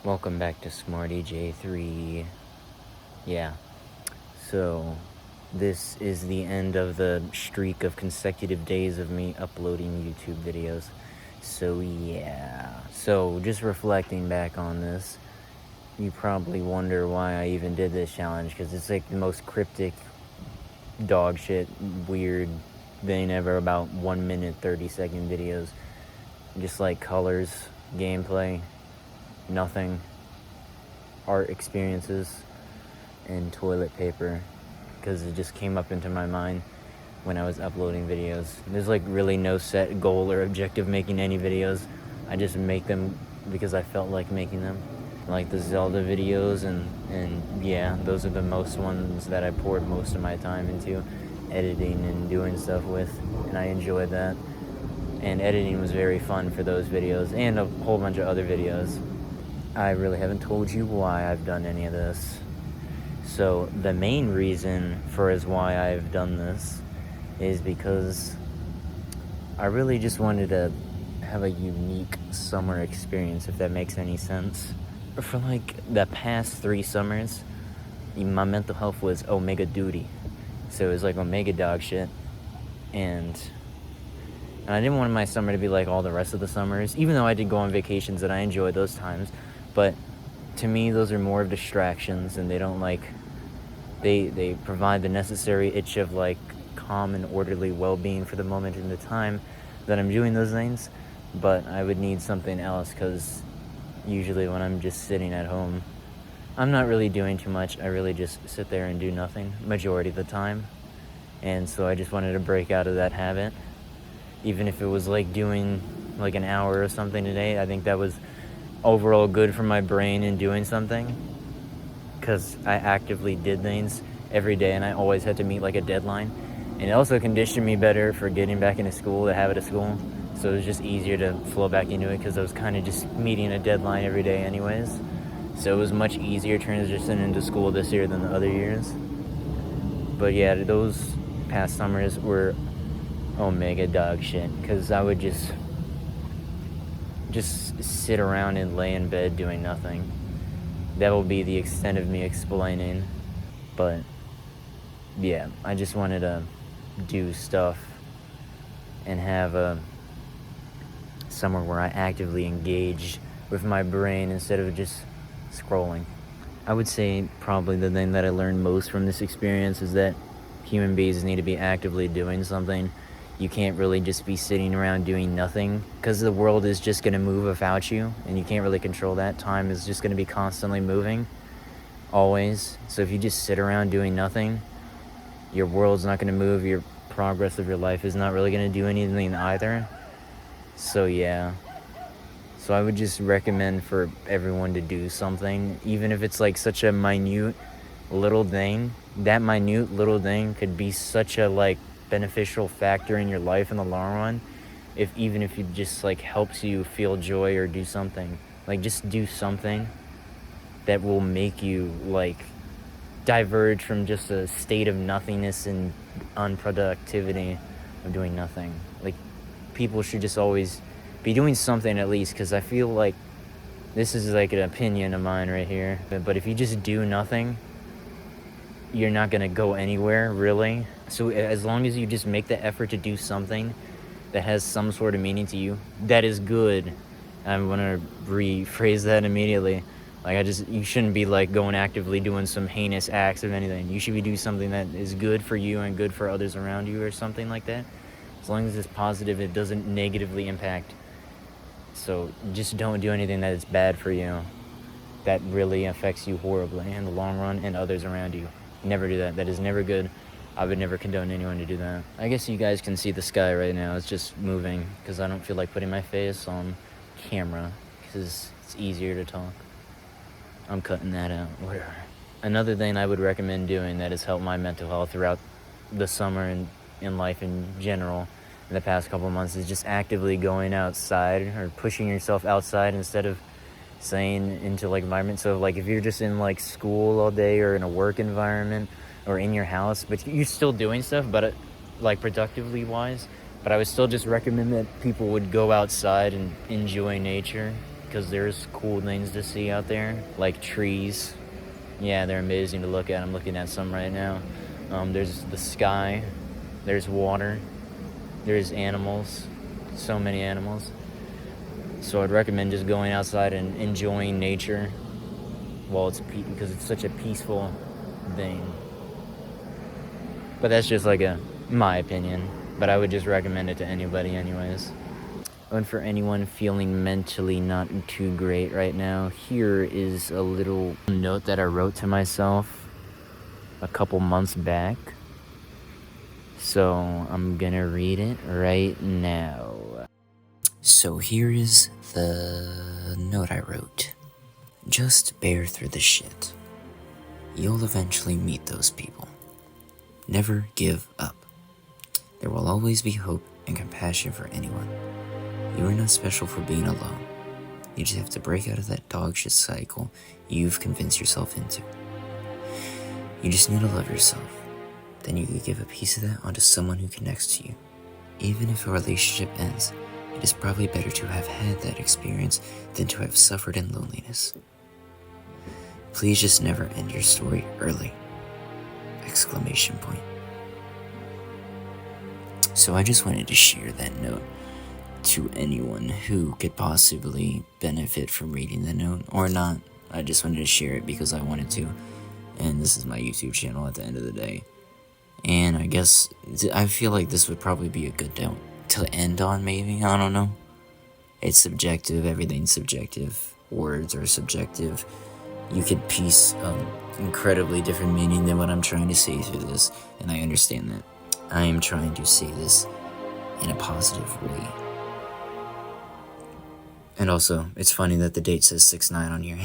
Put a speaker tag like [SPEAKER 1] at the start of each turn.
[SPEAKER 1] Welcome back to Smarty J3. Yeah, so this is the end of the streak of consecutive days of me uploading YouTube videos. So just reflecting back on this, you probably wonder why I even did this challenge, because it's like the most cryptic, dog shit, weird thing ever about 1 minute 30-second videos. Just like colors, gameplay, nothing, art experiences, and toilet paper, because it just came up into my mind when I was uploading videos. There's like really no set goal or objective making any videos. I just make them because I felt like making them. Like the Zelda videos, and yeah, those are the most ones that I poured most of my time into editing and doing stuff with, and I enjoyed that. And editing was very fun for those videos and a whole bunch of other videos. I really haven't told you why I've done any of this. So the main reason for why I've done this is because I really just wanted to have a unique summer experience, if that makes any sense. For like the past 3 summers, my mental health was omega duty. So it was like omega dog shit. And I didn't want my summer to be like all the rest of the summers, even though I did go on vacations and I enjoyed those times. But to me, those are more of distractions, and they don't like, they provide the necessary itch of like calm and orderly well-being for the moment in the time that I'm doing those things. But I would need something else, because usually when I'm just sitting at home, I'm not really doing too much. I really just sit there and do nothing majority of the time. And so I just wanted to break out of that habit. Even if it was like doing like an hour or something a day, I think that was overall good for my brain in doing something, because I actively did things every day and I always had to meet like a deadline. And it also conditioned me better for getting back into school, the habit of school. So it was just easier to flow back into it, because I was kind of just meeting a deadline every day anyways. So it was much easier transitioning into school this year than the other years. But yeah, those past summers were omega dog shit, because I would just sit around and lay in bed doing nothing. That will be the extent of me explaining. But yeah, I just wanted to do stuff and have a somewhere where I actively engage with my brain instead of just scrolling. I would say probably the thing that I learned most from this experience is that human beings need to be actively doing something. You can't really just be sitting around doing nothing, because the world is just going to move without you, and you can't really control that. Time is just going to be constantly moving, always. So if you just sit around doing nothing, your world's not going to move. Your progress of your life is not really going to do anything either. So yeah. So I would just recommend for everyone to do something, even if it's like such a minute little thing. That minute little thing could be such a like beneficial factor in your life in the long run, even if it just like helps you feel joy or do something. Like just do something that will make you like diverge from just a state of nothingness and unproductivity of doing nothing. Like people should just always be doing something at least, because I feel like this is like an opinion of mine right here, but if you just do nothing, you're not going to go anywhere, really. So as long as you just make the effort to do something that has some sort of meaning to you, that is good. I'm going to rephrase that immediately. Like you shouldn't be like going actively doing some heinous acts of anything. You should be doing something that is good for you and good for others around you, or something like that. As long as it's positive, it doesn't negatively impact. So just don't do anything that is bad for you, that really affects you horribly in the long run and others around you. Never do that. That is never good. I would never condone anyone to do that. I guess you guys can see the sky right now. It's just moving, because I don't feel like putting my face on camera, because it's easier to talk. I'm cutting that out. Whatever. Another thing I would recommend doing that has helped my mental health throughout the summer and in life in general in the past couple of months is just actively going outside, or pushing yourself outside instead of staying into like environment. So like if you're just in like school all day, or in a work environment, or in your house, but you're still doing stuff, but like productively wise, but I would still just recommend that people would go outside and enjoy nature. because there's cool things to see out there, like trees. Yeah, they're amazing to look at. I'm looking at some right now. There's the sky, there's water, there's animals, so many animals. So I'd recommend just going outside and enjoying nature while because it's such a peaceful thing. But that's just like my opinion. But I would just recommend it to anybody anyways. And for anyone feeling mentally not too great right now, here is a little note that I wrote to myself a couple months back. So I'm gonna read it right now. So here is the note I wrote. Just bear through the shit. You'll eventually meet those people. Never give up. There will always be hope and compassion for anyone. You are not special for being alone. You just have to break out of that dog shit cycle you've convinced yourself into. You just need to love yourself. Then you can give a piece of that onto someone who connects to you. Even if a relationship ends, it is probably better to have had that experience than to have suffered in loneliness. Please just never end your story early! ! So I just wanted to share that note to anyone who could possibly benefit from reading the note, or not. I just wanted to share it because I wanted to, and this is my YouTube channel at the end of the day. And I guess, I feel like this would probably be a good note to end on, maybe, I don't know. It's subjective, everything's subjective, words are subjective. You could piece incredibly different meaning than what I'm trying to say through this, and I understand that. I am trying to say this in a positive way. And also, it's funny that the date says 6/9 on here.